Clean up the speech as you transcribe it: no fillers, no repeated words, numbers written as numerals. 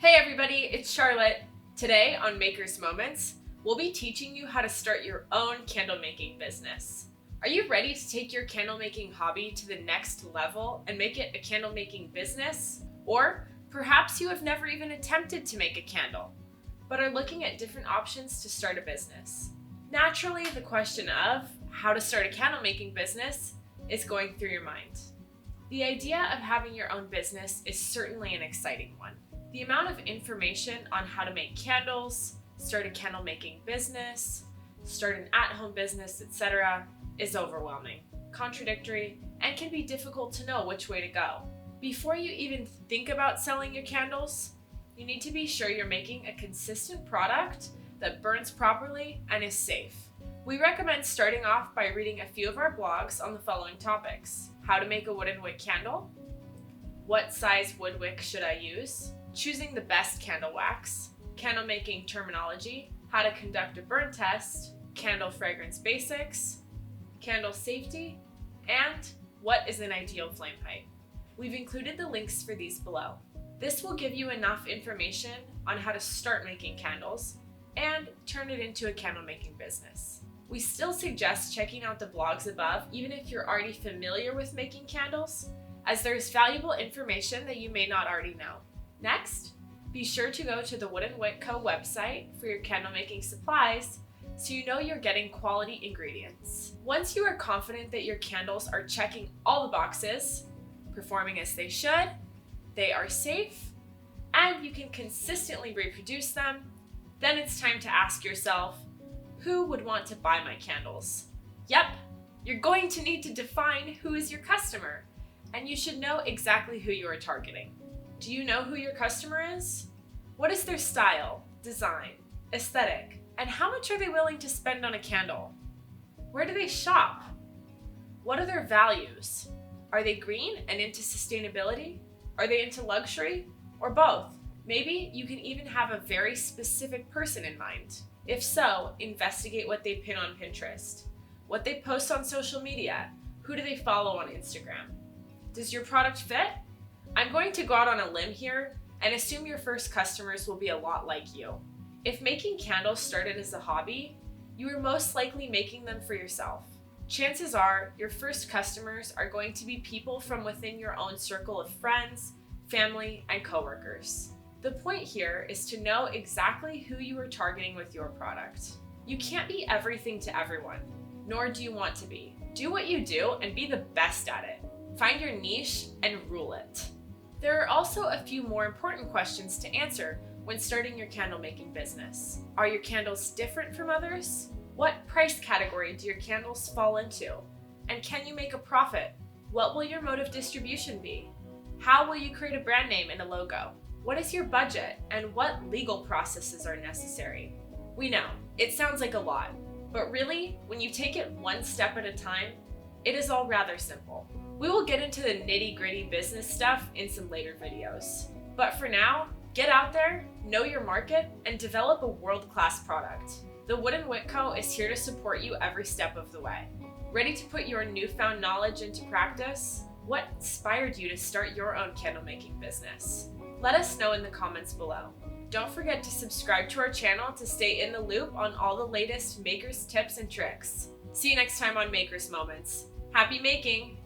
Hey everybody, it's Charlotte. Today on Maker's Moments, we'll be teaching you how to start your own candle making business. Are you ready to take your candle making hobby to the next level and make it a candle making business? Or perhaps you have never even attempted to make a candle, but are looking at different options to start a business. Naturally, the question of how to start a candle making business is going through your mind. The idea of having your own business is certainly an exciting one. The amount of information on how to make candles, start a candle making business, start an at-home business, etc. is overwhelming, contradictory, and can be difficult to know which way to go. Before you even think about selling your candles, you need to be sure you're making a consistent product that burns properly and is safe. We recommend starting off by reading a few of our blogs on the following topics: how to make a wooden wick candle, what size wood wick should I use, choosing the best candle wax, candle making terminology, how to conduct a burn test, candle fragrance basics, candle safety, and what is an ideal flame height. We've included the links for these below. This will give you enough information on how to start making candles and turn it into a candle making business. We still suggest checking out the blogs above even if you're already familiar with making candles, as there's valuable information that you may not already know. Next, be sure to go to the Wooden Wick Co. website for your candle making supplies so you know you're getting quality ingredients. Once you are confident that your candles are checking all the boxes, performing as they should, they are safe, and you can consistently reproduce them, then it's time to ask yourself, who would want to buy my candles? Yep, you're going to need to define who is your customer, and you should know exactly who you are targeting. Do you know who your customer is? What is their style, design, aesthetic, and how much are they willing to spend on a candle? Where do they shop? What are their values? Are they green and into sustainability? Are they into luxury? Or both? Maybe you can even have a very specific person in mind. If so, investigate what they pin on Pinterest, what they post on social media, who do they follow on Instagram. Does your product fit? I'm going to go out on a limb here and assume your first customers will be a lot like you. If making candles started as a hobby, you are most likely making them for yourself. Chances are your first customers are going to be people from within your own circle of friends, family, and coworkers. The point here is to know exactly who you are targeting with your product. You can't be everything to everyone, nor do you want to be. Do what you do and be the best at it. Find your niche and rule it. There are also a few more important questions to answer when starting your candle making business. Are your candles different from others? What price category do your candles fall into? And can you make a profit? What will your mode of distribution be? How will you create a brand name and a logo? What is your budget and what legal processes are necessary? We know, it sounds like a lot, but really, when you take it one step at a time, it is all rather simple. We will get into the nitty-gritty business stuff in some later videos. But for now, get out there, know your market, and develop a world-class product. The Wooden Wick Co. is here to support you every step of the way. Ready to put your newfound knowledge into practice? What inspired you to start your own candle making business? Let us know in the comments below. Don't forget to subscribe to our channel to stay in the loop on all the latest makers tips and tricks. See you next time on Makers Moments. Happy making!